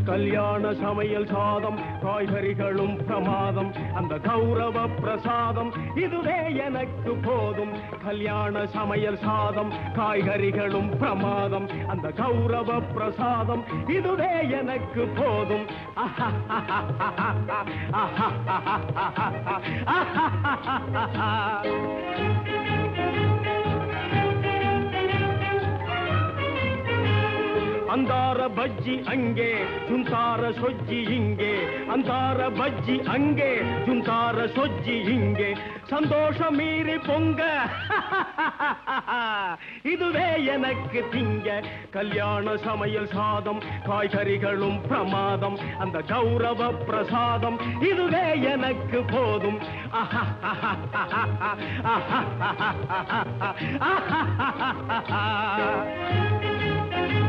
கல்யாண சமையல் சாதம் காய்கறிகளும் பிரமாதம் அந்த கௌரவ பிரசாதம் இதுவே எனக்கு போதும் கல்யாண சமையல் சாதம் காய்கறிகளும் பிரமாதம் அந்த கௌரவ பிரசாதம் இதுவே எனக்கு போதும் ಅಂದಾರ ಬಜ್ಜಿ ಅಂಗೆ ಜುಂತಾರ ಸೊಜ್ಜಿ ಹಿಂಗೆ ಅಂದಾರ ಬಜ್ಜಿ ಅಂಗೆ ಜುಂತಾರ ಸೊಜ್ಜಿ ಹಿಂಗೆ சந்தோஷ மீறி பொங்க இதுவே எனக்கு திங்க கல்யாண சமையல் சாதம் காய்கறிகளும் பிரமாதம் அந்த கௌரவ பிரசாதம் இதுவே எனக்கு போதும்